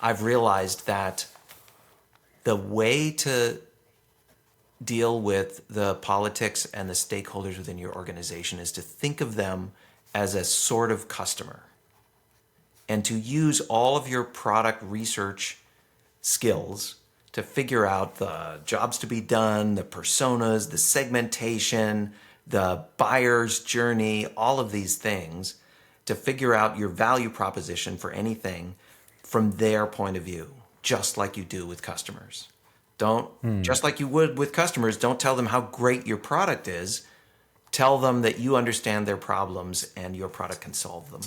I've realized that the way to deal with the politics and the stakeholders within your organization is to think of them as a sort of customer and to use all of your product research skills to figure out the jobs to be done, the personas, the segmentation, the buyer's journey, all of these things, to figure out your value proposition for anything from their point of view, just like you do with customers. Just like you would with customers, don't tell them how great your product is. Tell them that you understand their problems and your product can solve them.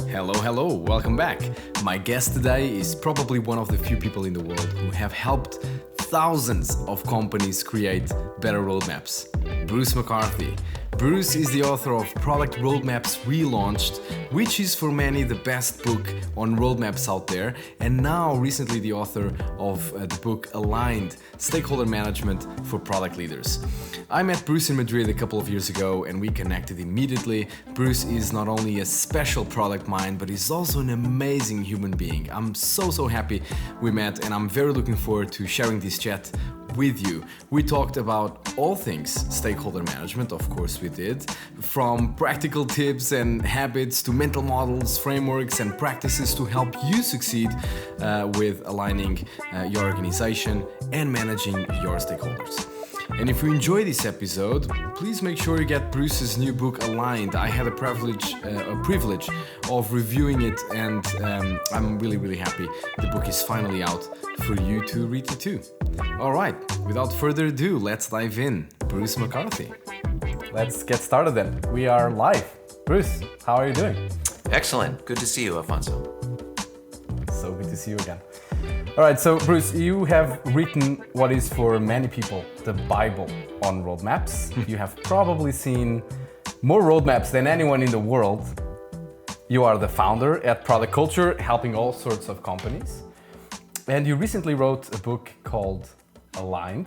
Hello, welcome back. My guest today is probably one of the few people in the world who have helped thousands of companies create better roadmaps. Bruce McCarthy. Bruce is the author of Product Roadmaps Relaunched, which is for many the best book on roadmaps out there, and now recently the author of the book Aligned, Stakeholder Management for Product Leaders. I met Bruce in Madrid a couple of years ago and we connected immediately. Bruce is not only a special product mind, but he's also an amazing human being. I'm so happy we met, and I'm very looking forward to sharing this chat with you. We talked about all things stakeholder management, of course we did, from practical tips and habits to mental models, frameworks and practices to help you succeed with aligning your organization and managing your stakeholders. And if you enjoy this episode, please make sure you get Bruce's new book Aligned. I had a privilege of reviewing it, and I'm really happy the book is finally out for you to read it too. All right, without further ado, let's dive in. Bruce McCarthy. Let's get started then. We are live. Bruce, how are you doing? Excellent. Good to see you, Alfonso. So good to see you again. All right, so Bruce, you have written what is for many people the Bible on roadmaps. You have probably seen more roadmaps than anyone in the world. You are the founder at Product Culture, helping all sorts of companies. And you recently wrote a book called Aligned,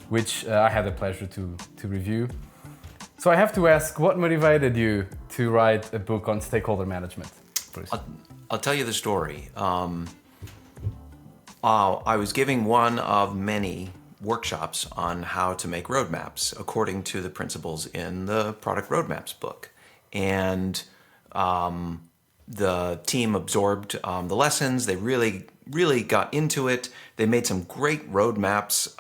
which I had the pleasure to review. So I have to ask, what motivated you to write a book on stakeholder management, Bruce? I'll tell you the story. I was giving one of many workshops on how to make roadmaps according to the principles in the Product Roadmaps book. And the team absorbed the lessons. They really got into it. They made some great roadmaps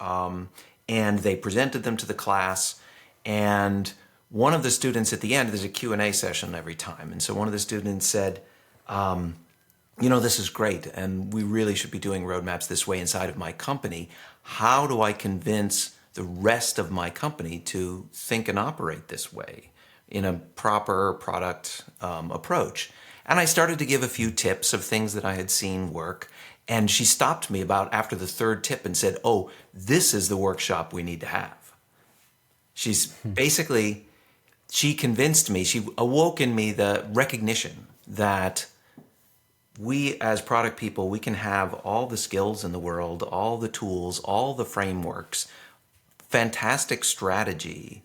and they presented them to the class. And one of the students at the end, there's a Q&A session every time. And so one of the students said, this is great, and we really should be doing roadmaps this way inside of my company. How do I convince the rest of my company to think and operate this way in a proper product approach? And I started to give a few tips of things that I had seen work, and she stopped me about after the third tip and said, "Oh, this is the workshop we need to have." She convinced me, she awoke in me the recognition that we as product people, we can have all the skills in the world, all the tools, all the frameworks, fantastic strategy,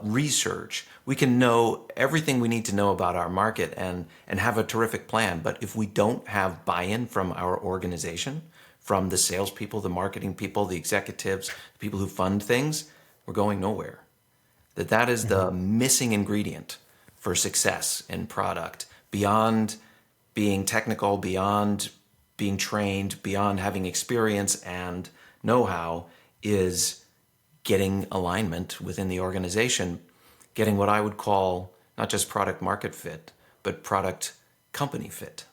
research. We can know everything we need to know about our market and have a terrific plan. But if we don't have buy-in from our organization, from the salespeople, the marketing people, the executives, the people who fund things, we're going nowhere. That is the missing ingredient for success in product, beyond being technical, beyond being trained, beyond having experience and know-how, is getting alignment within the organization, getting what I would call not just product market fit, but product company fit.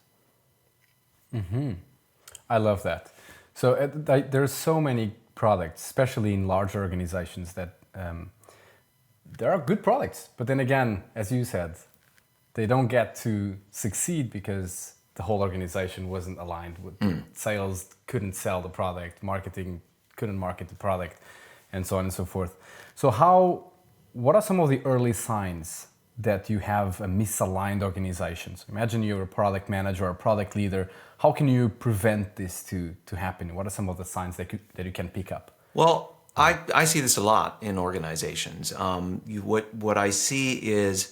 I love that. So there's so many products, especially in large organizations, that there are good products. But then again, as you said, they don't get to succeed because the whole organization wasn't aligned with sales, couldn't sell the product, marketing couldn't market the product, and so on and so forth. So what are some of the early signs that you have a misaligned organization? So imagine you're a product manager or a product leader. How can you prevent this to happen? What are some of the signs that you can pick up? Well, I see this a lot in organizations. What I see is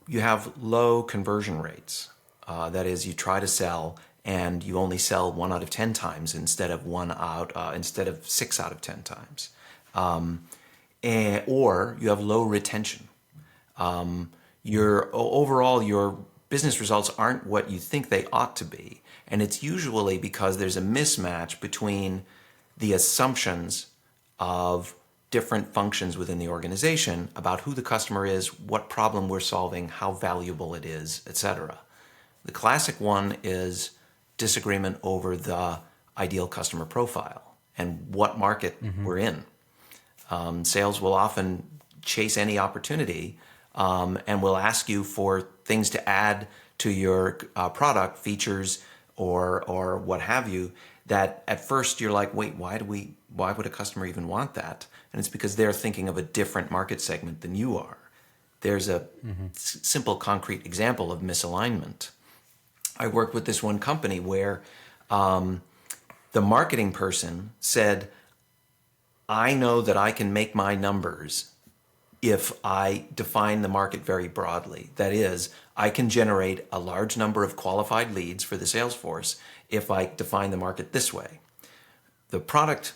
you have low conversion rates. That is, you try to sell and you only sell 1 out of 10 times instead of 6 out of 10 times. Or you have low retention. Your business results aren't what you think they ought to be. And it's usually because there's a mismatch between the assumptions of different functions within the organization about who the customer is, what problem we're solving, how valuable it is, etc. The classic one is disagreement over the ideal customer profile and what market we're in. Sales will often chase any opportunity and will ask you for things to add to your product, features, or what have you, that at first you're like, wait, why would a customer even want that? And it's because they're thinking of a different market segment than you are. There's a simple, concrete example of misalignment. I worked with this one company where the marketing person said, I know that I can make my numbers if I define the market very broadly. That is, I can generate a large number of qualified leads for the sales force if I define the market this way. The product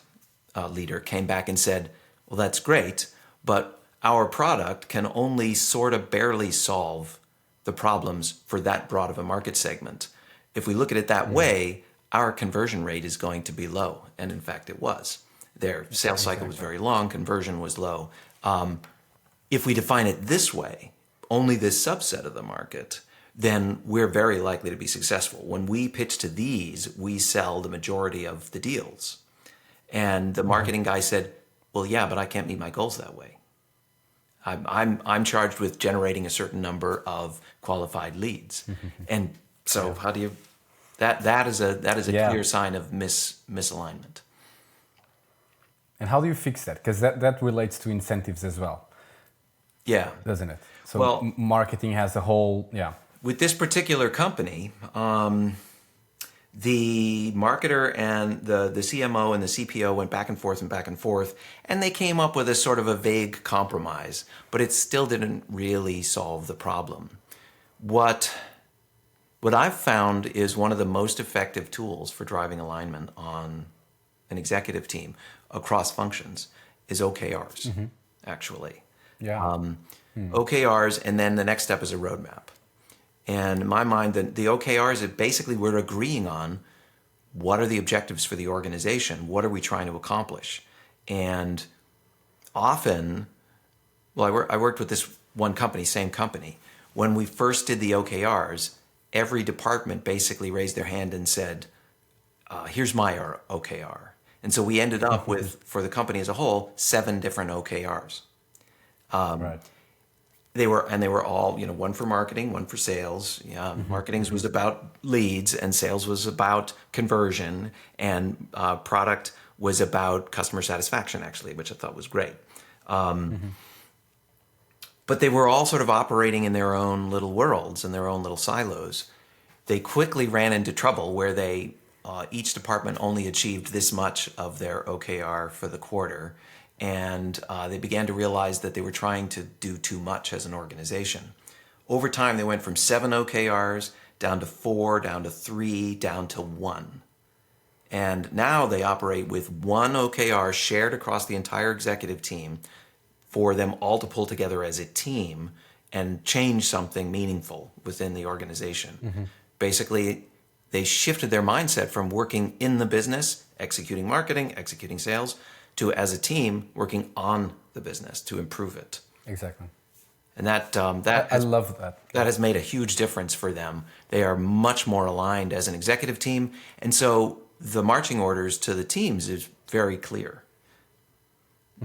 leader came back and said, well, that's great, but our product can only sort of barely solve the problems for that broad of a market segment. If we look at it that way, our conversion rate is going to be low. And in fact, it was. Their sales cycle was very long, conversion was low. If we define it this way, only this subset of the market, then we're very likely to be successful. When we pitch to these, we sell the majority of the deals. And the marketing guy said, well, yeah, but I can't meet my goals that way. I'm charged with generating a certain number of qualified leads. And so how do you, that is a clear sign of misalignment. And how do you fix that? Because that relates to incentives as well. Yeah. Doesn't it? So well, marketing has a whole, With this particular company, the marketer and the CMO and the CPO went back and forth, and they came up with a sort of a vague compromise, but it still didn't really solve the problem. What I've found is one of the most effective tools for driving alignment on an executive team across functions is OKRs, actually. Yeah. OKRs, and then the next step is a roadmap. And in my mind, the OKRs, basically we're agreeing on what are the objectives for the organization, what are we trying to accomplish. And often, well, I worked with this one company, same company. When we first did the OKRs, every department basically raised their hand and said, here's my OKR. And so we ended up with, for the company as a whole, 7 different OKRs. Right. They were all, one for marketing, one for sales. Yeah, marketing's was about leads, and sales was about conversion, and product was about customer satisfaction, actually, which I thought was great. But they were all sort of operating in their own little worlds and their own little silos. They quickly ran into trouble where they each department only achieved this much of their OKR for the quarter. And they began to realize that they were trying to do too much as an organization. Over time, they went from 7 OKRs down to 4, down to 3, down to 1. And now they operate with 1 OKR shared across the entire executive team for them all to pull together as a team and change something meaningful within the organization. Basically, they shifted their mindset from working in the business, executing marketing, executing sales, to as a team working on the business to improve it. Exactly. And that I love that. That has made a huge difference for them. They are much more aligned as an executive team, and so the marching orders to the teams is very clear.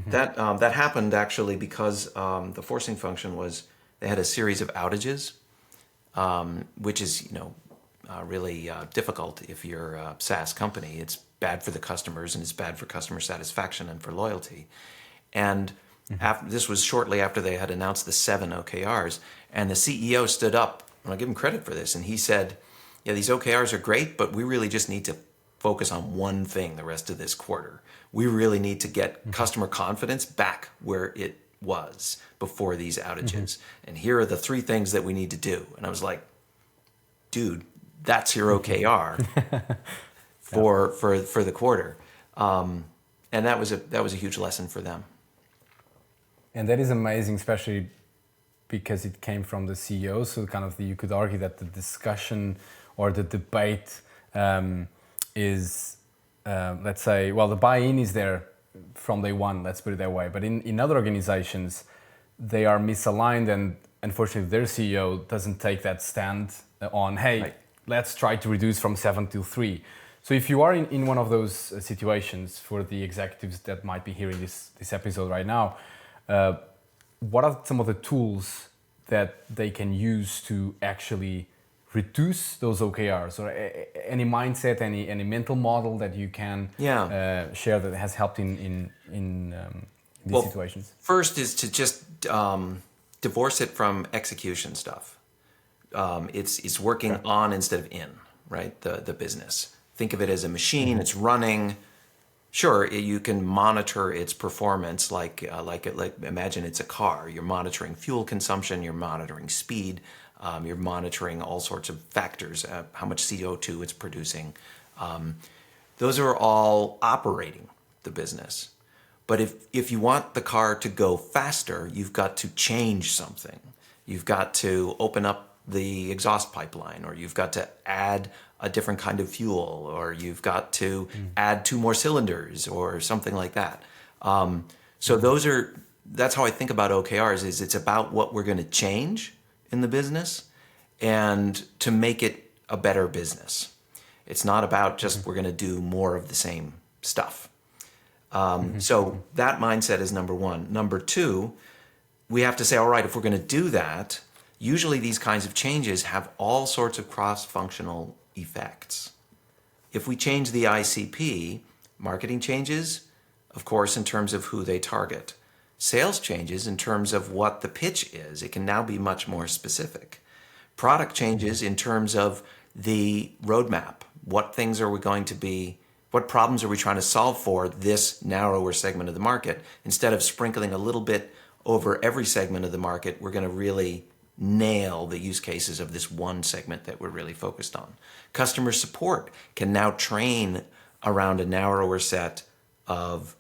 That happened actually because the forcing function was they had a series of outages, which is really difficult if you're a SaaS company. It's bad for the customers, and it's bad for customer satisfaction and for loyalty. And this was shortly after they had announced the 7 OKRs, and the CEO stood up, and I'll give him credit for this, and he said, yeah, these OKRs are great, but we really just need to focus on one thing the rest of this quarter. We really need to get customer confidence back where it was before these outages. And here are the 3 things that we need to do. And I was like, dude, that's your OKR for the quarter. And that was a huge lesson for them. And that is amazing, especially because it came from the CEO. So kind of you could argue that the discussion or the debate is, let's say, well, the buy-in is there from day one, let's put it that way. But in other organizations, they are misaligned, and unfortunately their CEO doesn't take that stand on, hey, right. Let's try to reduce from 7 to 3. So if you are in one of those situations, for the executives that might be hearing this episode right now, what are some of the tools that they can use to actually reduce those OKRs, or any mindset, any mental model that you can share that has helped in these situations? First is to just divorce it from execution stuff. It's working on instead of in, right? The business. Think of it as a machine. It's running. Sure, you can monitor its performance like imagine it's a car. You're monitoring fuel consumption. You're monitoring speed. You're monitoring all sorts of factors, how much CO2 it's producing. Those are all operating the business. But if you want the car to go faster, you've got to change something. You've got to open up the exhaust pipeline, or you've got to add a different kind of fuel, or you've got to add 2 more cylinders, or something like that. So that's how I think about OKRs. Is it's about what we're going to change in the business and to make it a better business. It's not about just we're going to do more of the same stuff. So that mindset is number one. Number two, we have to say, all right, if we're going to do that, usually these kinds of changes have all sorts of cross-functional effects. If we change the ICP, marketing changes, of course, in terms of who they target. Sales changes in terms of what the pitch is. It can now be much more specific. Product changes in terms of the roadmap. What things are we going to be, what problems are we trying to solve for this narrower segment of the market? Instead of sprinkling a little bit over every segment of the market, we're going to really nail the use cases of this one segment that we're really focused on. Customer support can now train around a narrower set of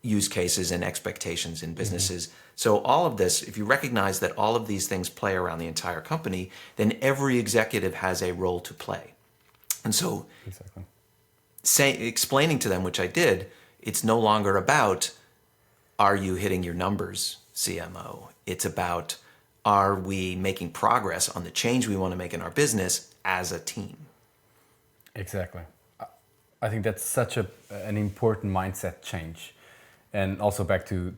use cases and expectations in businesses. So all of this, if you recognize that all of these things play around the entire company, then every executive has a role to play. And so explaining to them, which I did, it's no longer about, are you hitting your numbers, CMO? It's about, are we making progress on the change we want to make in our business as a team? Exactly. I think that's such an important mindset change. And also back to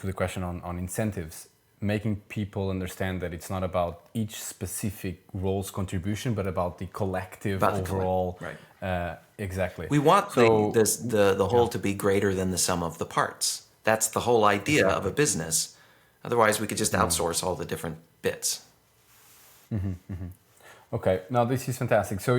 the question on incentives, making people understand that it's not about each specific role's contribution, but about the collective overall. Right. Exactly. We want the whole to be greater than the sum of the parts. That's the whole idea of a business. Otherwise, we could just outsource all the different bits. Okay, now this is fantastic. So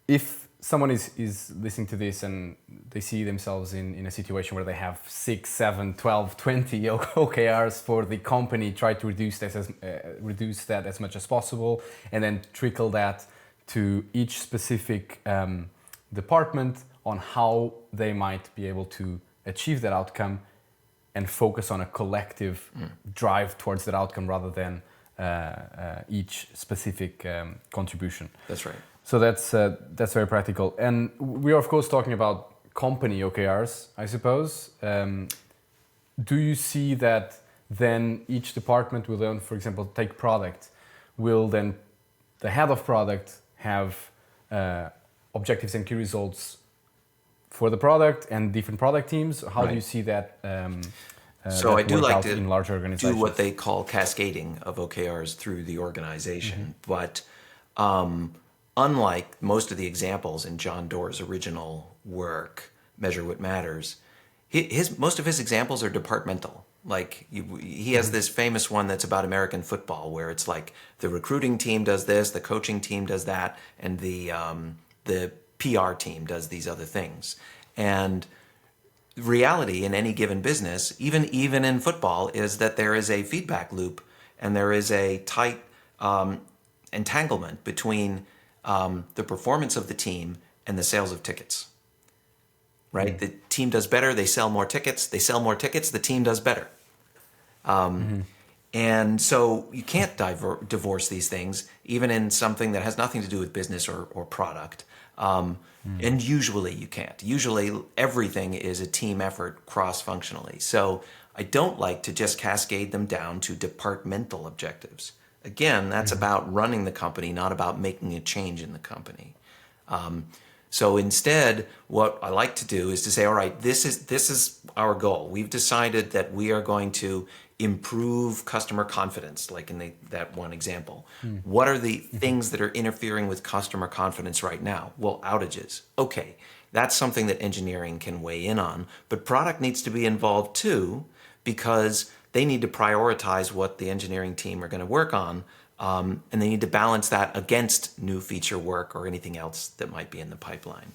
if someone is listening to this and they see themselves in a situation where they have 6, 7, 12, 20 OKRs for the company, try to reduce that as much as possible, and then trickle that to each specific department on how they might be able to achieve that outcome and focus on a collective drive towards that outcome rather than each specific contribution. That's right. So that's very practical. And we are, of course, talking about company OKRs, I suppose. Do you see that then each department will then, for example, take product, will then the head of product have objectives and key results for the product and different product teams? How do you see that? So I do like to in large organizations? do what they call cascading of OKRs through the organization. But unlike most of the examples in John Doerr's original work, Measure What Matters, most of his examples are departmental. Like he has this famous one that's about American football, where it's like the recruiting team does this, the coaching team does that, and the PR team does these other things. And reality in any given business, even in football, is that there is a feedback loop and there is a tight entanglement between the performance of the team and the sales of tickets. Right? The team does better, they sell more tickets. They sell more tickets, the team does better. And so you can't divorce these things, even in something that has nothing to do with business or product. And usually you can't. Usually everything is a team effort cross-functionally. So I don't like to just cascade them down to departmental objectives. Again, that's about running the company, not about making a change in the company. So instead, what I like to do is to say, all right, this is our goal. We've decided that we are going to improve customer confidence, like in that one example. What are the things that are interfering with customer confidence right now? Well, outages. Okay, that's something that engineering can weigh in on, but product needs to be involved too, because they need to prioritize what the engineering team are going to work on. And they need to balance that against new feature work or anything else that might be in the pipeline.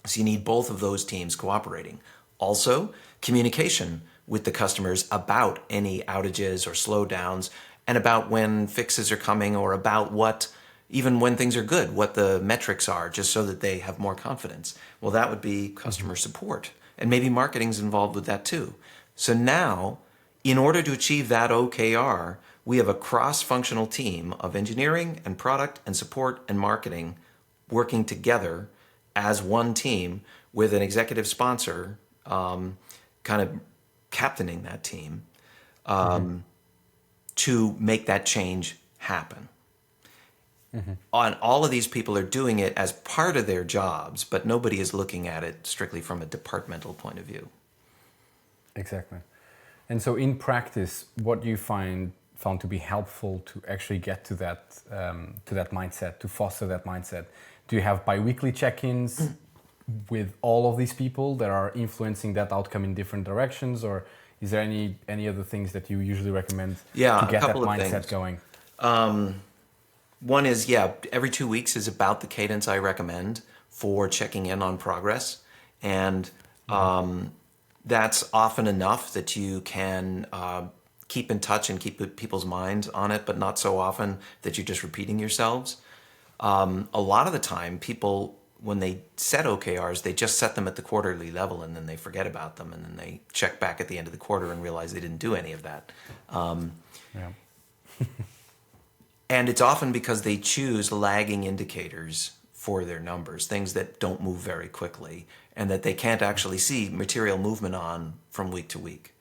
So you need both of those teams cooperating. Also, communication with the customers about any outages or slowdowns, and about when fixes are coming, or about even when things are good, what the metrics are, just so that they have more confidence. Well, that would be customer support. And maybe marketing's involved with that too. So now, in order to achieve that OKR, we have a cross-functional team of engineering and product and support and marketing working together as one team, with an executive sponsor kind of captaining that team to make that change happen. And all of these people are doing it as part of their jobs, but nobody is looking at it strictly from a departmental point of view. Exactly. And so in practice, what you found to be helpful to actually get to that mindset, to foster that mindset? Do you have bi-weekly check-ins with all of these people that are influencing that outcome in different directions, or is there any other things that you usually recommend to get that mindset going? One is, every 2 weeks is about the cadence I recommend for checking in on progress, and that's often enough that you can keep in touch and keep people's minds on it, but not so often that you're just repeating yourselves. A lot of the time, people, when they set OKRs, they just set them at the quarterly level, and then they forget about them, and then they check back at the end of the quarter and realize they didn't do any of that. And it's often because they choose lagging indicators for their numbers, things that don't move very quickly, and that they can't actually see material movement on from week to week.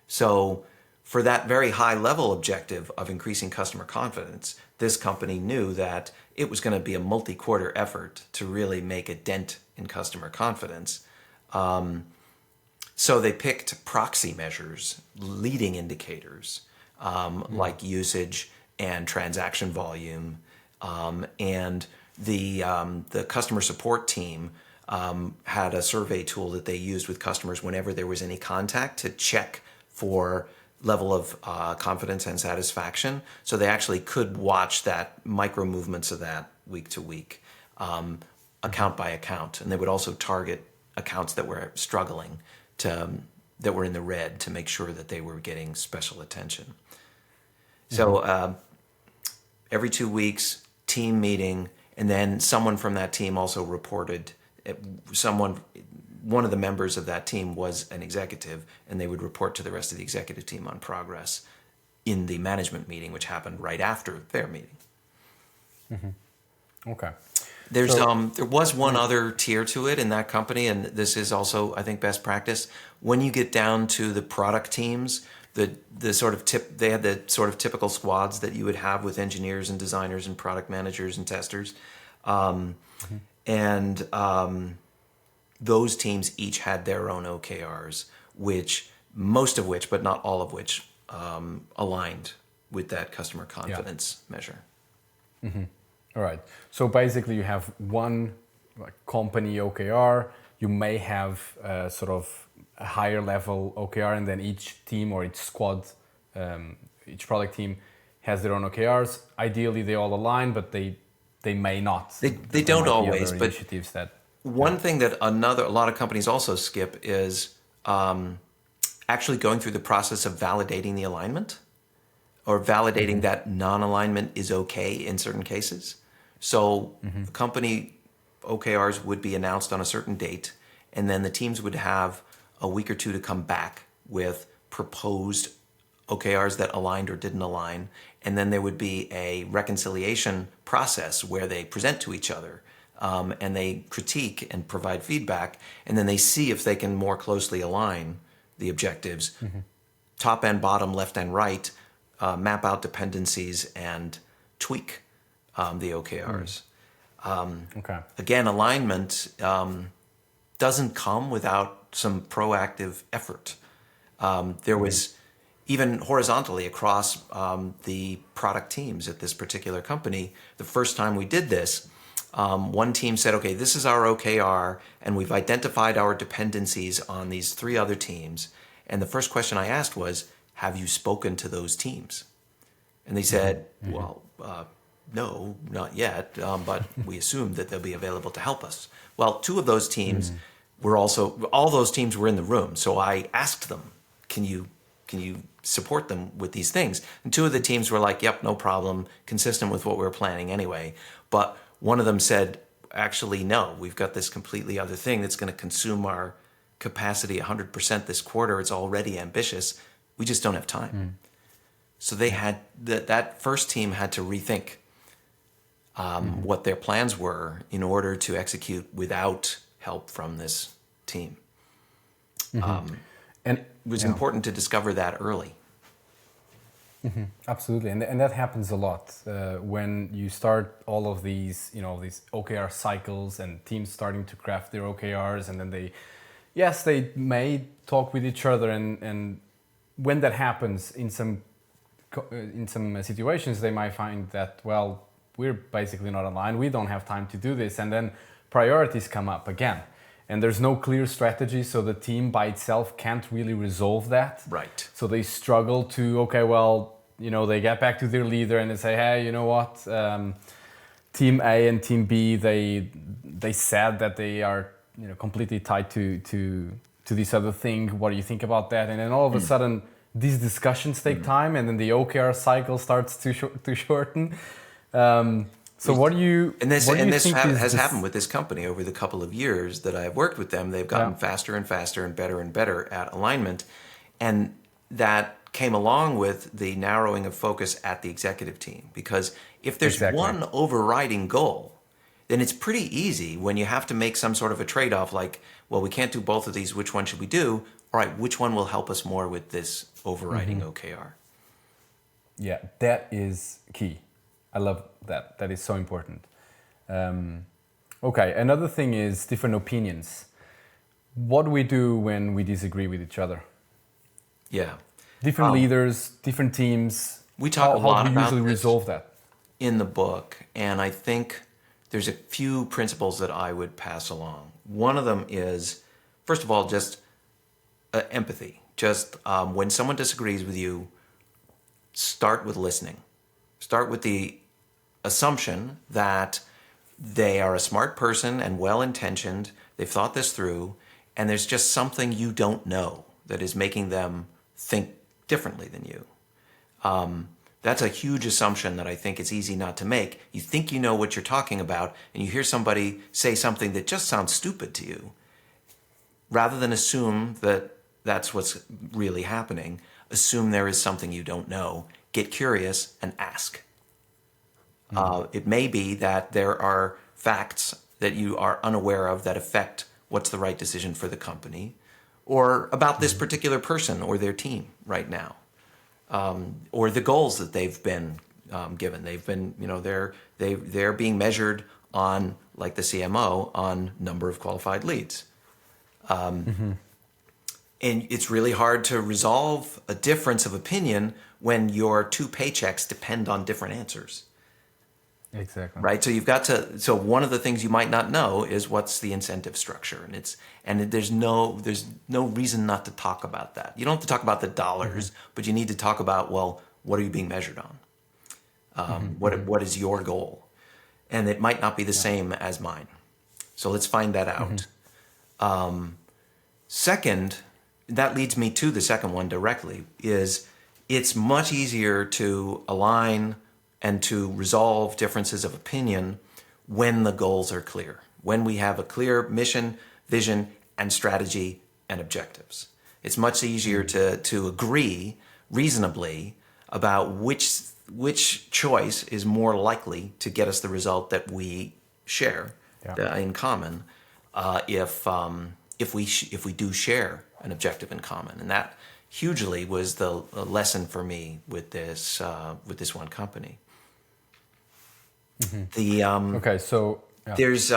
So for that very high level objective of increasing customer confidence, this company knew that it was going to be a multi-quarter effort to really make a dent in customer confidence. So they picked proxy measures, leading indicators, like usage and transaction volume. And the customer support team had a survey tool that they used with customers whenever there was any contact to check for level of confidence and satisfaction. So they actually could watch that micro movements of that week to week, account by account. And they would also target accounts that were struggling, that were in the red, to make sure that they were getting special attention. So every 2 weeks, team meeting, and then someone from that team also reported, one of the members of that team was an executive, and they would report to the rest of the executive team on progress in the management meeting, which happened right after their meeting. Okay. There was one other tier to it in that company, and this is also, I think, best practice. When you get down to the product teams, the sort of they had the sort of typical squads that you would have with engineers and designers and product managers and testers, and those teams each had their own OKRs, most of which, but not all of which, aligned with that customer confidence measure. All right. So basically, you have one company OKR. You may have sort of a higher level OKR, and then each team or each squad, each product team has their own OKRs. Ideally, they all align, but they may not. They don't always. But initiatives that. One thing that a lot of companies also skip is actually going through the process of validating the alignment. or validating that non-alignment is okay in certain cases. So company OKRs would be announced on a certain date, and then the teams would have a week or two to come back with proposed OKRs that aligned or didn't align. And then there would be a reconciliation process where they present to each other, and they critique and provide feedback, and then they see if they can more closely align the objectives, top and bottom, left and right, map out dependencies and tweak the OKRs. Okay. Again, alignment doesn't come without some proactive effort. There was, even horizontally across the product teams at this particular company, the first time we did this, one team said, okay, this is our OKR, and we've identified our dependencies on these 3 other teams. And the first question I asked was, have you spoken to those teams? And they said, well, no, not yet, but we assumed that they'll be available to help us. Well, 2 of those teams were also, all those teams were in the room. So I asked them, can you support them with these things? And 2 of the teams were like, yep, no problem, consistent with what we were planning anyway. But one of them said, actually, no, we've got this completely other thing that's going to consume our capacity 100% this quarter. It's already ambitious. We just don't have time. So they had, that first team had to rethink what their plans were in order to execute without help from this team. And it was important to discover that early. Absolutely, and that happens a lot when you start all of these, these OKR cycles and teams starting to craft their OKRs, and then they may talk with each other, and when that happens in some situations, they might find that, well, we're basically not aligned, we don't have time to do this, and then priorities come up again. And there's no clear strategy, so the team by itself can't really resolve that. Right. So they struggle to, they get back to their leader and they say, hey, you know what, Team A and Team B, they said that they are completely tied to this other thing. What do you think about that? And then all of a sudden, these discussions take time, and then the OKR cycle starts to shorten. So what do you and this think has happened with this company over the couple of years that I have worked with them. They've gotten faster and faster and better at alignment, and that came along with the narrowing of focus at the executive team. Because if there's one overriding goal, then it's pretty easy when you have to make some sort of a trade-off, like, well, we can't do both of these, which one should we do? All right, which one will help us more with this overriding OKR? Yeah, that is key. I love that. That is so important. Okay, another thing is different opinions. What do we do when we disagree with each other? Yeah. Different leaders, different teams. We talk a lot about how do you usually this resolve that? In the book, and I think there's a few principles that I would pass along. One of them is, first of all, just empathy. Just when someone disagrees with you, start with listening. Start with the assumption that they are a smart person and well-intentioned, they've thought this through, and there's just something you don't know that is making them think differently than you. That's a huge assumption that I think it's easy not to make. You think you know what you're talking about, and you hear somebody say something that just sounds stupid to you. Rather than assume that that's what's really happening, assume there is something you don't know. Get curious and ask. It may be that there are facts that you are unaware of that affect what's the right decision for the company, or about this particular person or their team right now, or the goals that they've been given. They've been, they're being measured on, like the CMO, on number of qualified leads. And it's really hard to resolve a difference of opinion when your 2 paychecks depend on different answers. Exactly. Right. So you've got to. So one of the things you might not know is what's the incentive structure, and there's no reason not to talk about that. You don't have to talk about the dollars, but you need to talk about, well, what are you being measured on? What is your goal? And it might not be the same as mine. So let's find that out. Second, that leads me to the second one directly, is it's much easier to align and to resolve differences of opinion when the goals are clear, when we have a clear mission, vision, and strategy and objectives. It's much easier to agree reasonably about which choice is more likely to get us the result that we share in common, if we do share an objective in common. And that hugely was the lesson for me with this one company. Okay, so there's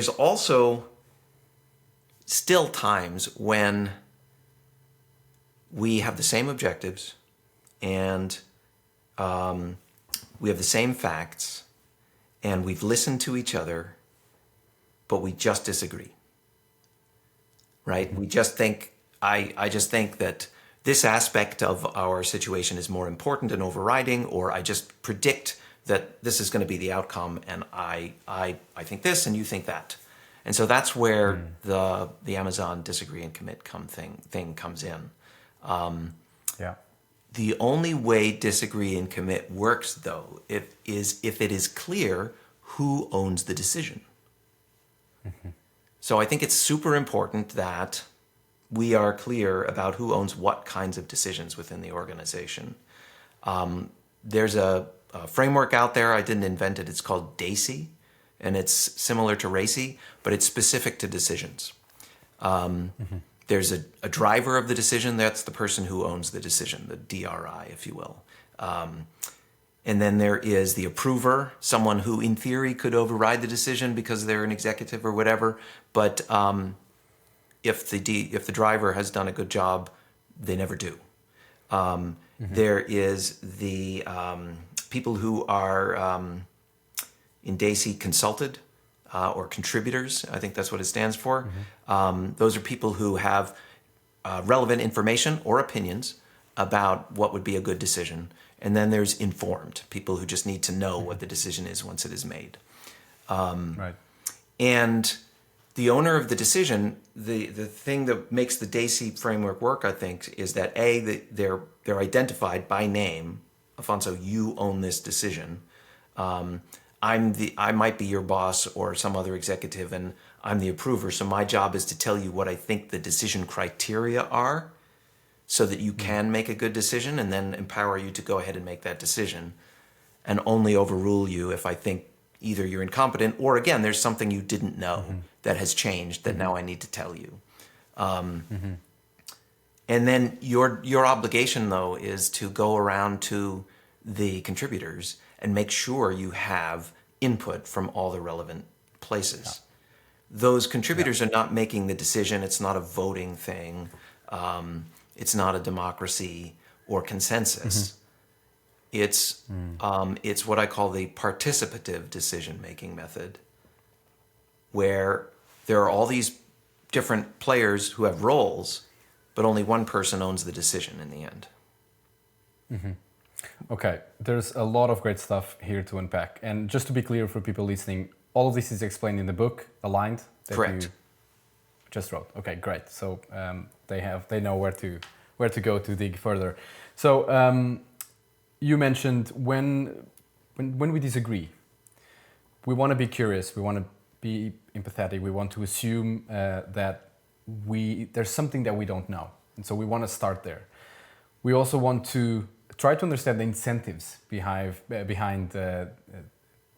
also still times when we have the same objectives and we have the same facts and we've listened to each other, but we just disagree, right? We just think, I just think that this aspect of our situation is more important and overriding, or I just predict that this is going to be the outcome, and I think this and you think that. And so that's where the Amazon disagree and commit thing comes in. The only way disagree and commit works, though, if it is clear who owns the decision. So I think it's super important that we are clear about who owns what kinds of decisions within the organization. There's a framework out there. I didn't invent it. It's called DACY, and it's similar to RACY, but it's specific to decisions. There's a driver of the decision. That's the person who owns the decision, the DRI, if you will. And then there is the approver, someone who in theory could override the decision because they're an executive or whatever. But if the driver has done a good job, they never do. There is the people who are in DACY consulted or contributors. I think that's what it stands for. Those are people who have relevant information or opinions about what would be a good decision. And then there's informed, people who just need to know what the decision is once it is made. Right. And the owner of the decision, the thing that makes the DACY framework work, I think, is that they're identified by name. Afonso, you own this decision. I might be your boss or some other executive, and I'm the approver. So my job is to tell you what I think the decision criteria are, so that you can make a good decision, and then empower you to go ahead and make that decision, and only overrule you if I think either you're incompetent or, again, there's something you didn't know that has changed that now I need to tell you. And then your obligation, though, is to go around to the contributors and make sure you have input from all the relevant places. Those contributors are not making the decision. It's not a voting thing. It's not a democracy or consensus. It's what I call the participative decision-making method, where there are all these different players who have roles, but only one person owns the decision in the end. Okay, there's a lot of great stuff here to unpack. And just to be clear for people listening, all of this is explained in the book, Aligned, that Correct. you just wrote. Okay, great. So they know where to go to dig further. So you mentioned when we disagree, we want to be curious, we want to be empathetic, we want to assume that there's something that we don't know, and so we want to start there. We also want to try to understand the incentives behind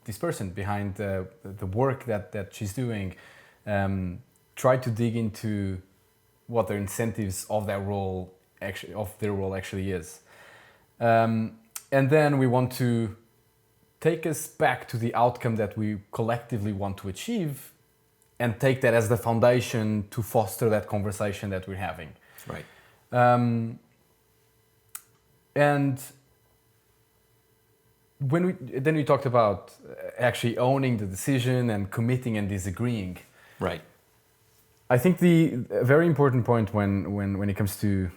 this person, behind the work that she's doing. Try to dig into what their incentives of their role actually is, and then we want to take us back to the outcome that we collectively want to achieve, and take that as the foundation to foster that conversation that we're having. Right. And then we talked about actually owning the decision and committing and disagreeing. Right. I think the very important point when it comes to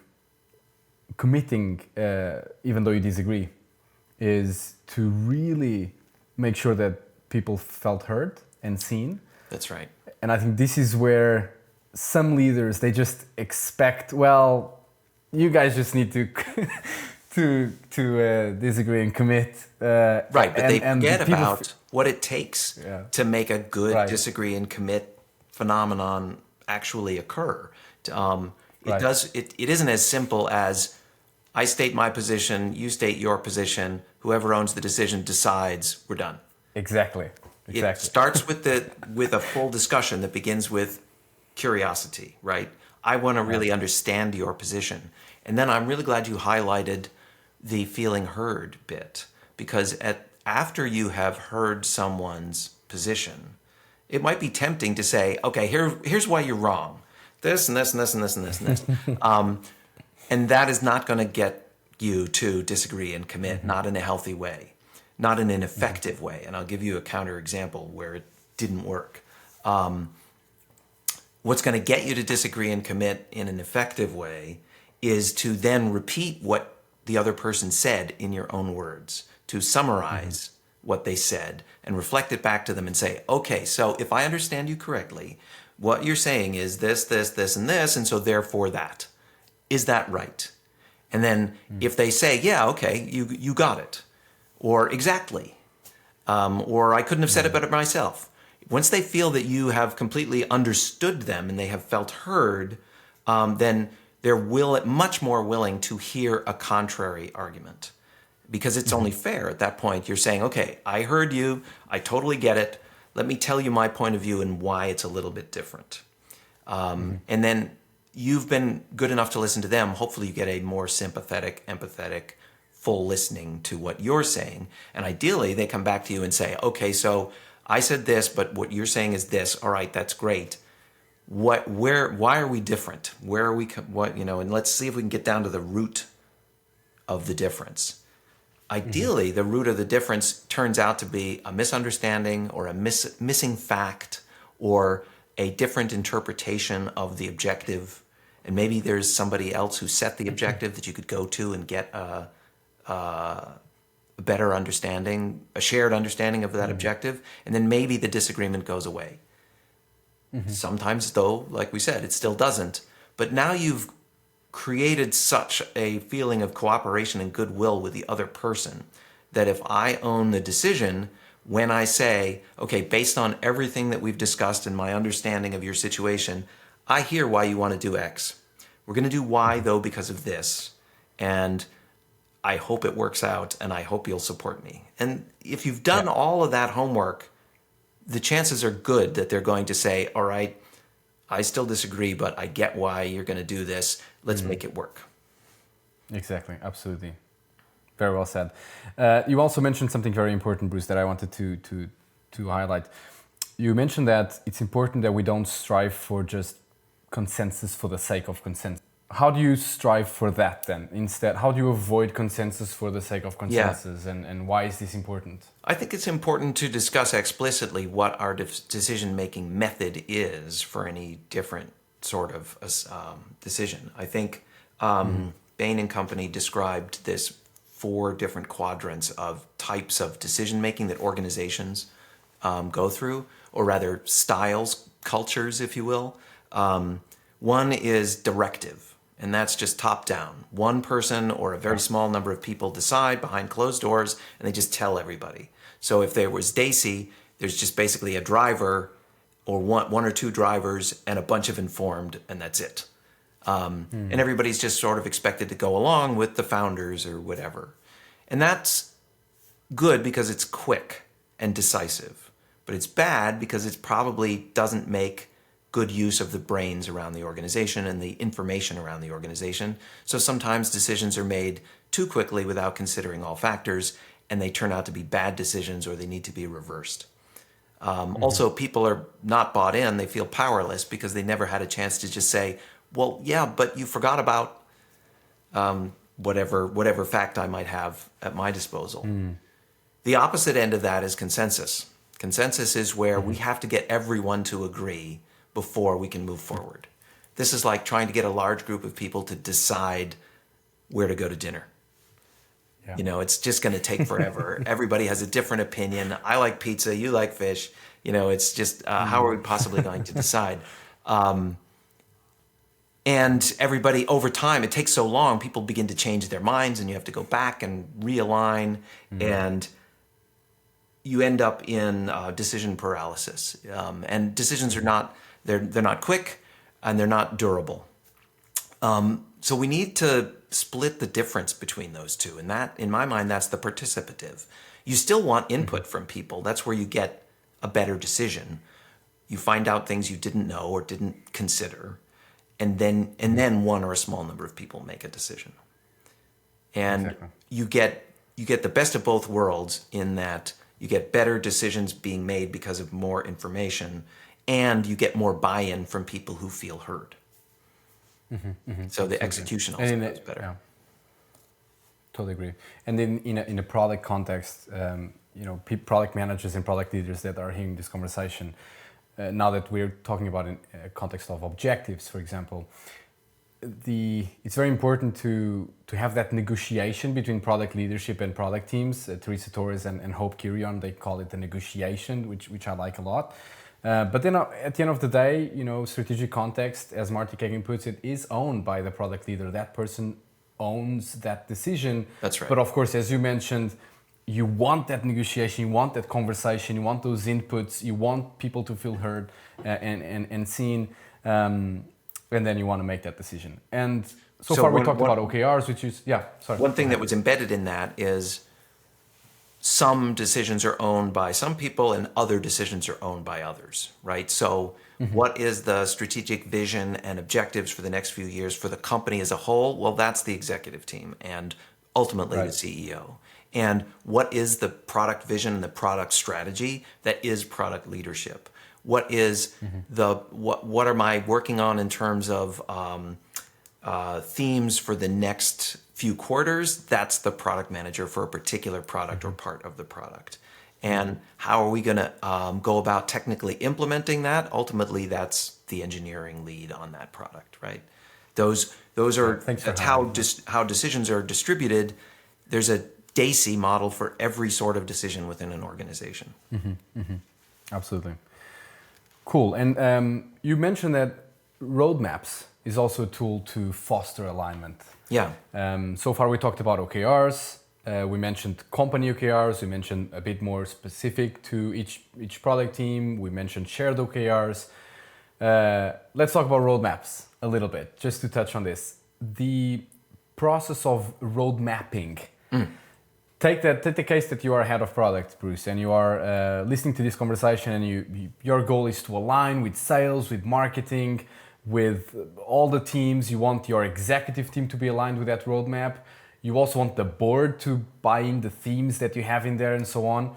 committing, even though you disagree, is to really make sure that people felt heard and seen. That's right. And I think this is where some leaders, they just expect, well, you guys just need to to disagree and commit. Right, but they forget people about what it takes to make a good disagree and commit phenomenon actually occur. It isn't as simple as I state my position, you state your position, whoever owns the decision decides, we're done. Exactly. It starts with a full discussion that begins with curiosity, right? I want to really understand your position. And then I'm really glad you highlighted the feeling heard bit, because after you have heard someone's position, it might be tempting to say, okay, here's why you're wrong. This and this and this and this and this and this. And that is not going to get you to disagree and commit, not in a healthy way, not in an effective way. And I'll give you a counterexample where it didn't work. What's going to get you to disagree and commit in an effective way is to then repeat what the other person said in your own words, to summarize what they said and reflect it back to them and say, okay, so if I understand you correctly, what you're saying is this, this, this, and this, and so therefore that. Is that right? And then if they say, yeah, okay, you got it, or exactly, or I couldn't have said it better myself. Once they feel that you have completely understood them and they have felt heard, then they're much more willing to hear a contrary argument, because it's only fair at that point. You're saying, okay, I heard you, I totally get it. Let me tell you my point of view and why it's a little bit different. And then you've been good enough to listen to them. Hopefully you get a more sympathetic, empathetic, full listening to what you're saying. And ideally they come back to you and say, okay, so I said this, but what you're saying is this. All right, that's great. Why are we different? Where are we, and let's see if we can get down to the root of the difference. Ideally, the root of the difference turns out to be a misunderstanding or a missing fact or a different interpretation of the objective. And maybe there's somebody else who set the objective that you could go to and get a better understanding, a shared understanding of that objective. And then maybe the disagreement goes away. Sometimes, though, like we said, it still doesn't. But now you've created such a feeling of cooperation and goodwill with the other person that if I own the decision, when I say, okay, based on everything that we've discussed and my understanding of your situation, I hear why you want to do X. We're going to do Y, though, because of this. And I hope it works out, and I hope you'll support me. And if you've done all of that homework, the chances are good that they're going to say, all right, I still disagree, but I get why you're going to do this. Let's make it work. Exactly. Absolutely. Very well said. You also mentioned something very important, Bruce, that I wanted to highlight. You mentioned that it's important that we don't strive for just consensus for the sake of consensus. How do you strive for that then? Instead, how do you avoid consensus for the sake of consensus, and why is this important? I think it's important to discuss explicitly what our decision-making method is for any different sort of decision. I think Bain and Company described this 4 different quadrants of types of decision-making that organizations go through, or rather styles, cultures, if you will. One is directive. And that's just top down. One person or a very small number of people decide behind closed doors and they just tell everybody. So if there was Daisy, there's just basically a driver or one or two drivers and a bunch of informed, and that's it. And everybody's just sort of expected to go along with the founders or whatever. And that's good because it's quick and decisive. But it's bad because it probably doesn't make good use of the brains around the organization and the information around the organization. So sometimes decisions are made too quickly without considering all factors, and they turn out to be bad decisions or they need to be reversed. Also, people are not bought in. They feel powerless because they never had a chance to just say, well, yeah, but you forgot about whatever fact I might have at my disposal. The opposite end of that is consensus. Consensus is where we have to get everyone to agree before we can move forward. This is like trying to get a large group of people to decide where to go to dinner. Yeah. It's just going to take forever. Everybody has a different opinion. I like pizza, you like fish. It's just, how are we possibly going to decide? And everybody, over time, it takes so long, people begin to change their minds, and you have to go back and realign, and you end up in decision paralysis. And decisions are not, they're not quick, and they're not durable. So we need to split the difference between those two. And that, in my mind, that's the participative. You still want input from people. That's where you get a better decision. You find out things you didn't know or didn't consider. And then one or a small number of people make a decision. And Exactly. you get the best of both worlds in that you get better decisions being made because of more information, and you get more buy-in from people who feel heard. So the execution also goes better. Yeah, totally agree. And then in a product context, product managers and product leaders that are hearing this conversation, now that we're talking about in a context of objectives, for example, it's very important to have that negotiation between product leadership and product teams. Teresa Torres and Hope Kirion, they call it the negotiation, which I like a lot. But then at the end of the day, strategic context, as Marty Kagan puts it, is owned by the product leader. That person owns that decision. That's right. But of course, as you mentioned, you want that negotiation, you want that conversation, you want those inputs, you want people to feel heard and seen, and then you want to make that decision. And so far we talked about OKRs, which is, One thing that was embedded in that is some decisions are owned by some people and other decisions are owned by others, right? So what is the strategic vision and objectives for the next few years for the company as a whole? Well, that's the executive team and ultimately the CEO. And what is the product vision and the product strategy? That is product leadership. What is what am I working on in terms of themes for the next few quarters? That's the product manager for a particular product or part of the product. And how are we going to go about technically implementing that? Ultimately, that's the engineering lead on that product, right? Those are that's how decisions are distributed. There's a DAISY model for every sort of decision within an organization. Absolutely. Cool. And you mentioned that roadmaps is also a tool to foster alignment. Yeah. So far we talked about OKRs. We mentioned company OKRs. We mentioned a bit more specific to each product team. We mentioned shared OKRs. Let's talk about roadmaps a little bit, just to touch on this. The process of road mapping. Take the case that you are head of product, Bruce, and you are listening to this conversation, and your goal is to align with sales, with marketing, with all the teams. You want your executive team to be aligned with that roadmap. You also want the board to buy in the themes that you have in there and so on.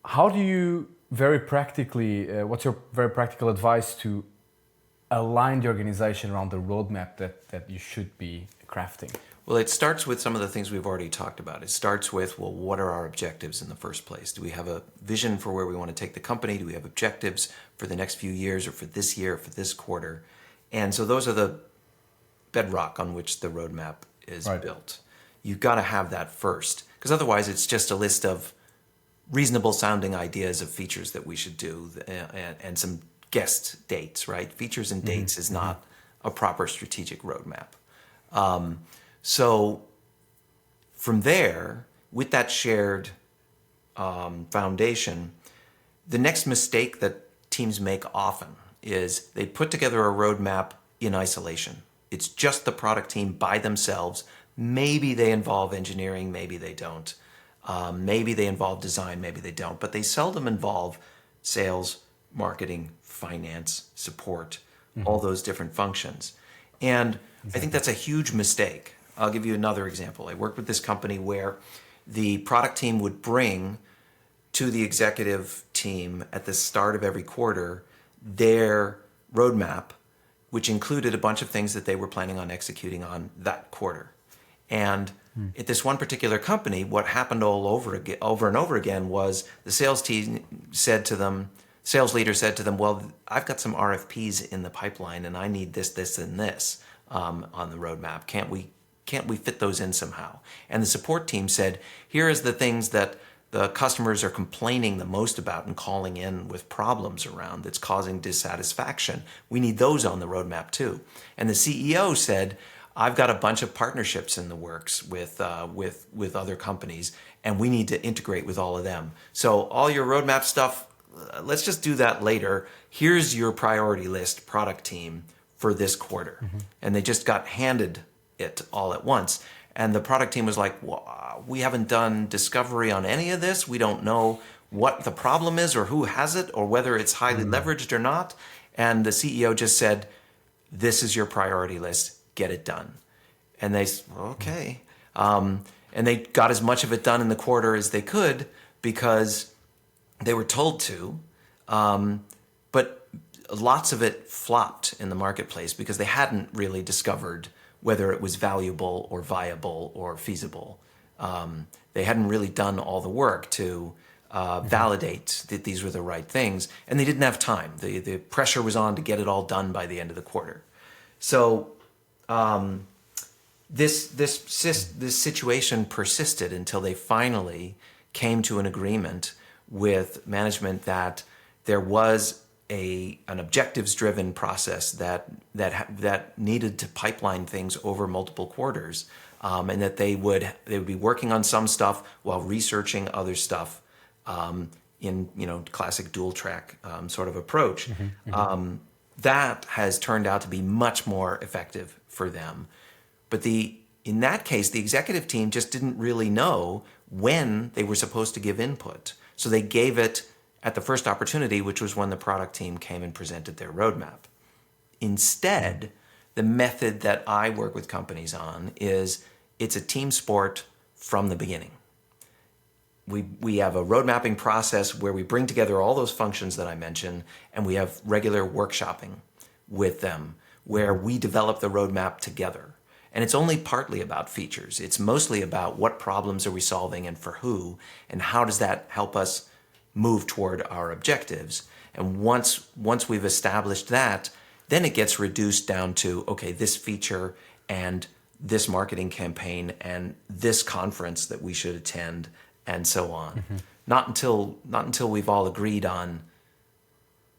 How do you very practically, what's your very practical advice to align the organization around the roadmap that you should be crafting? Well, it starts with some of the things we've already talked about. It starts with, well, what are our objectives in the first place? Do we have a vision for where we want to take the company? Do we have objectives for the next few years or for this year, or for this quarter? And so those are the bedrock on which the roadmap is built. You've got to have that first, because otherwise it's just a list of reasonable sounding ideas of features that we should do and some guest dates, right? Features and dates is not a proper strategic roadmap. So from there, with that shared foundation, the next mistake that teams make often is they put together a roadmap in isolation. It's just the product team by themselves. Maybe they involve engineering, maybe they don't. Maybe they involve design, maybe they don't. But they seldom involve sales, marketing, finance, support, all those different functions. And I think that's a huge mistake. I'll give you another example. I worked with this company where the product team would bring to the executive team at the start of every quarter their roadmap, which included a bunch of things that they were planning on executing on that quarter. And at this one particular company, what happened over and over again was the sales team said to them, sales leader said to them, well, I've got some RFPs in the pipeline and I need this, this, and this on the roadmap. Can't we fit those in somehow? And the support team said, here is the things that the customers are complaining the most about and calling in with problems around that's causing dissatisfaction. We need those on the roadmap too. And the CEO said, I've got a bunch of partnerships in the works with other companies, and we need to integrate with all of them. So all your roadmap stuff, let's just do that later. Here's your priority list, product team, for this quarter. And they just got handed it all at once. And the product team was like, well, we haven't done discovery on any of this. We don't know what the problem is or who has it or whether it's highly leveraged or not. And the CEO just said, this is your priority list. Get it done. And they said, okay. And they got as much of it done in the quarter as they could because they were told to. But lots of it flopped in the marketplace because they hadn't really discovered whether it was valuable or viable or feasible. They hadn't really done all the work to validate that these were the right things, and they didn't have time. The pressure was on to get it all done by the end of the quarter. So this situation persisted until they finally came to an agreement with management that there was an objectives-driven process that needed to pipeline things over multiple quarters, and that they would be working on some stuff while researching other stuff in classic dual track sort of approach. That has turned out to be much more effective for them. But in that case, the executive team just didn't really know when they were supposed to give input, so they gave it at the first opportunity, which was when the product team came and presented their roadmap. Instead, the method that I work with companies on is it's a team sport from the beginning. We have a road mapping process where we bring together all those functions that I mentioned, and we have regular workshopping with them where we develop the roadmap together. And it's only partly about features. It's mostly about what problems are we solving and for who, and how does that help us move toward our objectives. And once we've established that, then it gets reduced down to, okay, this feature and this marketing campaign and this conference that we should attend and so on. Not until we've all agreed on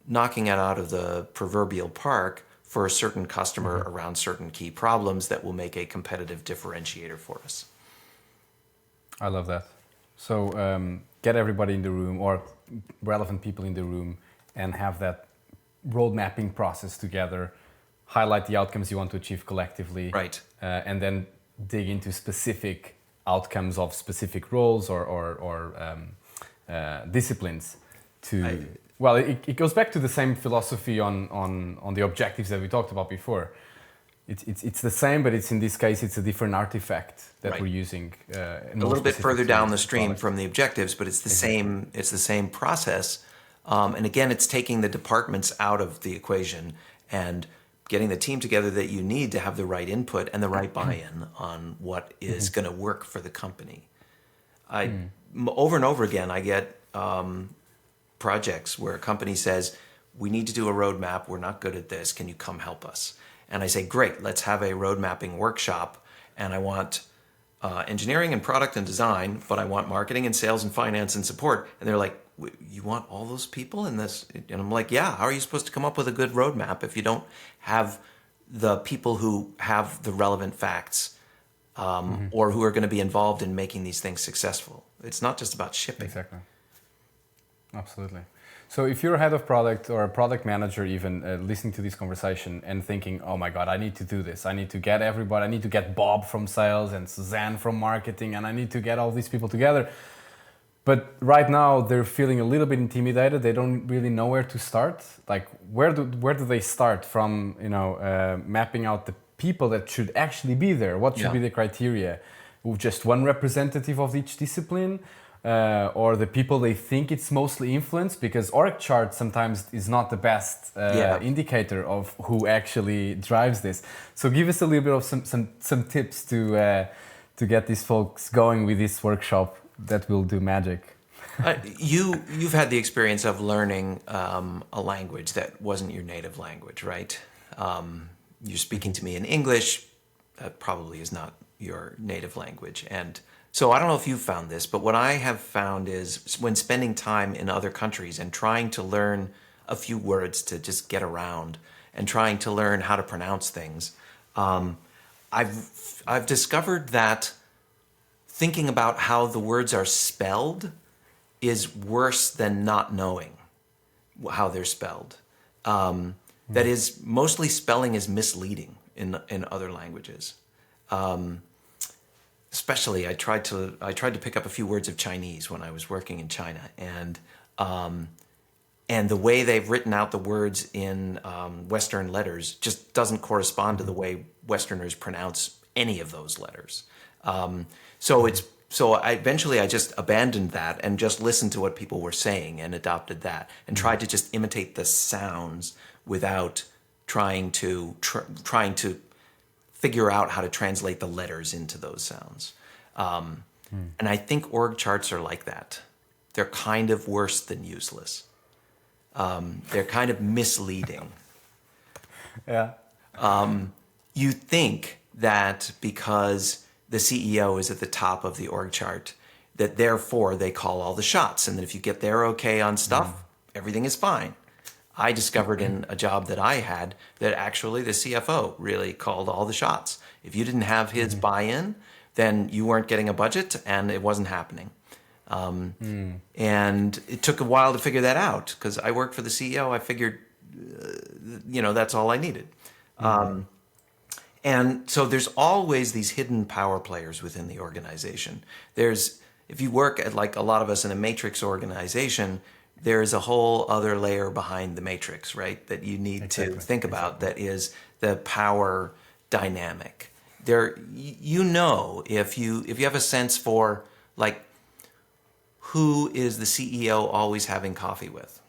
knocking it out of the proverbial park for a certain customer around certain key problems that will make a competitive differentiator for us. I love that. So get everybody in the room or relevant people in the room and have that road mapping process together, highlight the outcomes you want to achieve collectively, right? And then dig into specific outcomes of specific roles or disciplines. It goes back to the same philosophy on the objectives that we talked about before. It's the same, but in this case it's a different artifact that we're using. A little bit further down the stream from the objectives, but it's the same. It's the same process, and again, it's taking the departments out of the equation and getting the team together that you need to have the right input and the right buy-in on what is going to work for the company. Over and over again, I get projects where a company says, "We need to do a roadmap. We're not good at this. Can you come help us?" And I say, great, let's have a road mapping workshop. And I want engineering and product and design, but I want marketing and sales and finance and support. And they're like, you want all those people in this? And I'm like, yeah, how are you supposed to come up with a good roadmap if you don't have the people who have the relevant facts or who are going to be involved in making these things successful? It's not just about shipping. Exactly. Absolutely. So if you're a head of product or a product manager even listening to this conversation and thinking, oh my God, I need to do this. I need to get everybody. I need to get Bob from sales and Suzanne from marketing, and I need to get all these people together. But right now they're feeling a little bit intimidated. They don't really know where to start. Like where do they start from, mapping out the people that should actually be there? What should be the criteria? With just one representative of each discipline? Or the people they think it's mostly influenced, because org chart sometimes is not the best indicator of who actually drives this. So give us a little bit of some tips to get these folks going with this workshop that will do magic. You've had the experience of learning a language that wasn't your native language, right? You're speaking to me in English. That probably is not your native language, and So I don't know if you've found this, but what I have found is when spending time in other countries and trying to learn a few words to just get around and trying to learn how to pronounce things, I've discovered that thinking about how the words are spelled is worse than not knowing how they're spelled. That is, mostly spelling is misleading in other languages. Especially, I tried to pick up a few words of Chinese when I was working in China, and the way they've written out the words in Western letters just doesn't correspond to the way Westerners pronounce any of those letters. So eventually I just abandoned that and just listened to what people were saying and adopted that and tried to just imitate the sounds without trying to figure out how to translate the letters into those sounds. And I think org charts are like that. They're kind of worse than useless. They're kind of misleading. Yeah. You think that because the CEO is at the top of the org chart, that therefore they call all the shots, and that if you get their okay on stuff, everything is fine. I discovered in a job that I had that actually the CFO really called all the shots. If you didn't have his buy-in, then you weren't getting a budget and it wasn't happening. And it took a while to figure that out because I worked for the CEO. I figured, that's all I needed. And so there's always these hidden power players within the organization. If you work at like a lot of us in a matrix organization, there's a whole other layer behind the matrix, right? That you need to think about. That is the power dynamic. If you have a sense for like who is the CEO always having coffee with,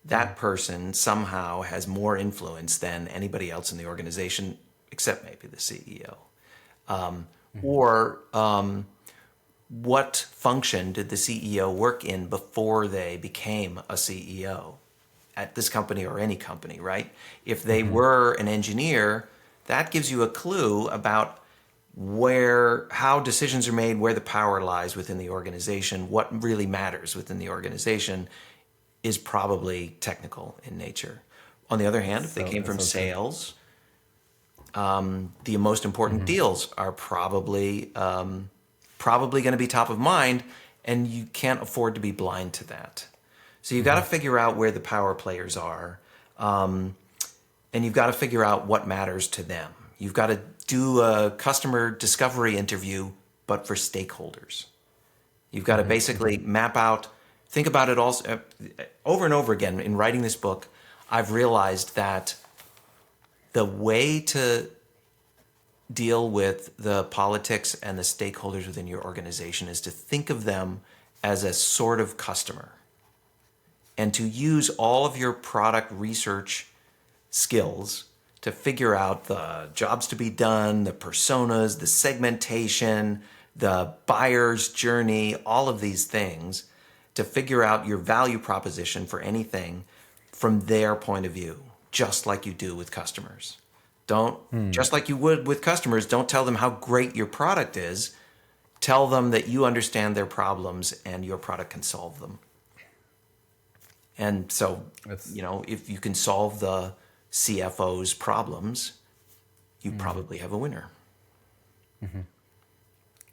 that person somehow has more influence than anybody else in the organization, except maybe the CEO. Or what function did the CEO work in before they became a CEO at this company or any company, right? If they were an engineer, that gives you a clue about how decisions are made, where the power lies within the organization, what really matters within the organization is probably technical in nature. On the other hand, if they came from sales, the most important deals are probably going to be top of mind, and you can't afford to be blind to that. So you've got to figure out where the power players are, and you've got to figure out what matters to them. You've got to do a customer discovery interview, but for stakeholders. You've got to basically map out, think about it also over and over again. In writing this book, I've realized that the way to deal with the politics and the stakeholders within your organization is to think of them as a sort of customer and to use all of your product research skills to figure out the jobs to be done, the personas, the segmentation, the buyer's journey, all of these things, to figure out your value proposition for anything from their point of view, just like you do with customers. Just like you would with customers, don't tell them how great your product is. Tell them that you understand their problems and your product can solve them. And so, if you can solve the CFO's problems, you probably have a winner.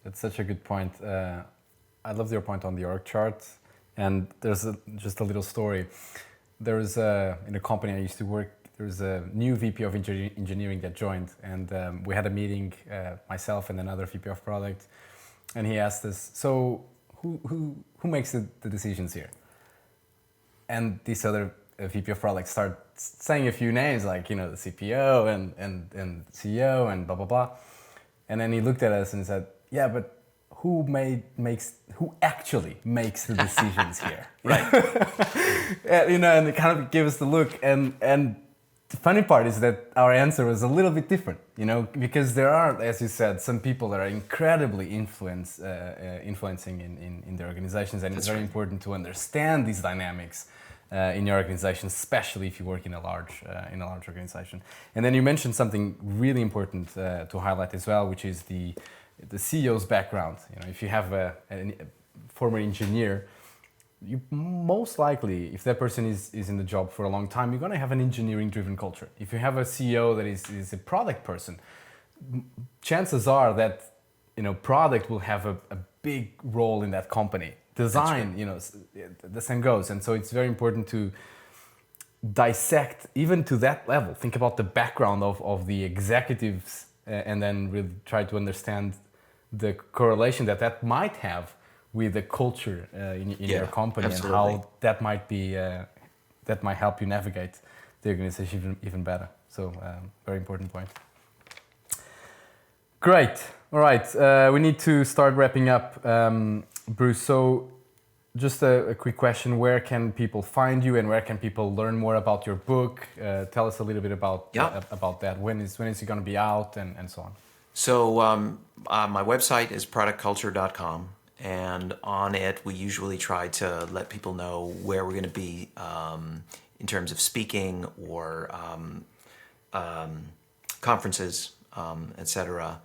That's such a good point. I love your point on the org chart. And there's just a little story. There was in a company I used to work, there was a new VP of engineering that joined, and we had a meeting, myself and another VP of product, and he asked us, so who makes the decisions here? And this other VP of product started saying a few names, like, the CPO and CEO and blah, blah, blah. And then he looked at us and said, yeah, but who actually makes the decisions here? Right. And it kind of gave us the look. And the funny part is that our answer was a little bit different, because there are, as you said, some people that are incredibly influencing in their organizations, and it's very important to understand these dynamics in your organization, especially if you work in a large organization. And then you mentioned something really important to highlight as well, which is the the CEO's background. If you have a former engineer, you most likely, if that person is in the job for a long time, you're going to have an engineering-driven culture. If you have a CEO that is a product person, chances are that product will have a big role in that company. Design, the same goes. And so it's very important to dissect even to that level. Think about the background of the executives and then really try to understand the correlation that might have with the culture in your company, absolutely. and how that might be that might help you navigate the organization even better. So very important point. Great. All right. We need to start wrapping up, Bruce. So just a quick question: where can people find you, and where can people learn more about your book? Tell us a little bit about that. When is it going to be out, and so on? So my website is productculture.com, and on it we usually try to let people know where we're going to be in terms of speaking or conferences, etc.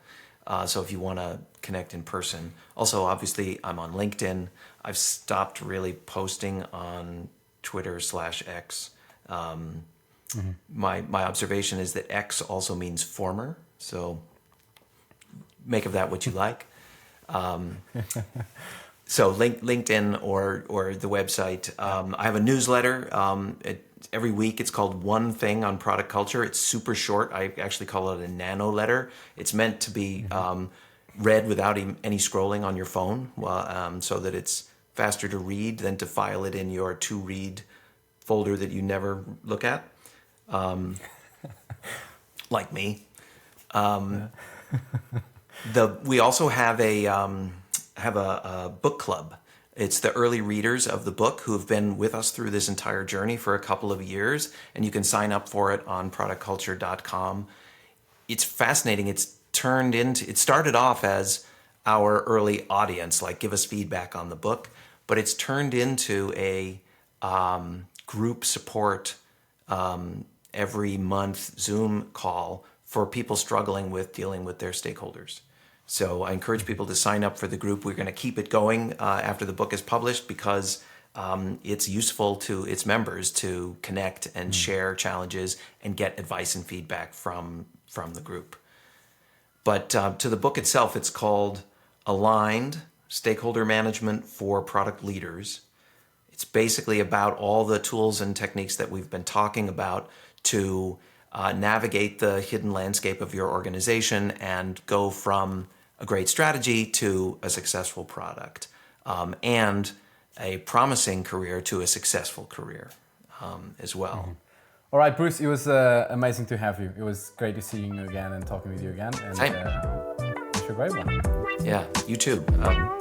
So if you want to connect in person. Also, obviously, I'm on LinkedIn. I've stopped really posting on Twitter/X. My observation is that X also means former, so make of that what you like. So LinkedIn or the website. I have a newsletter. Every week it's called One Thing on Product Culture. It's super short. I actually call it a nano letter. It's meant to be read without any scrolling on your phone, so that it's faster to read than to file it in your to-read folder that you never look at, like me. We also have a book club. It's the early readers of the book who have been with us through this entire journey for a couple of years, and you can sign up for it on productculture.com. It's fascinating. It started off as our early audience, like give us feedback on the book, but it's turned into a group support every month Zoom call for people struggling with dealing with their stakeholders. So I encourage people to sign up for the group. We're going to keep it going after the book is published because it's useful to its members to connect and share challenges and get advice and feedback from the group. But to the book itself, it's called Aligned, Stakeholder Management for Product Leaders. It's basically about all the tools and techniques that we've been talking about to navigate the hidden landscape of your organization and go from a great strategy to a successful product, and a promising career to a successful career as well. Mm-hmm. All right, Bruce, it was amazing to have you. It was great to see you again and talking with you again. And wish you a great one. Yeah, you too.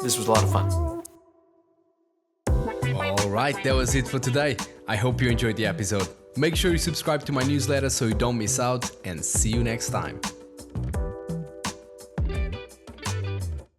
This was a lot of fun. All right, that was it for today. I hope you enjoyed the episode. Make sure you subscribe to my newsletter so you don't miss out, and see you next time.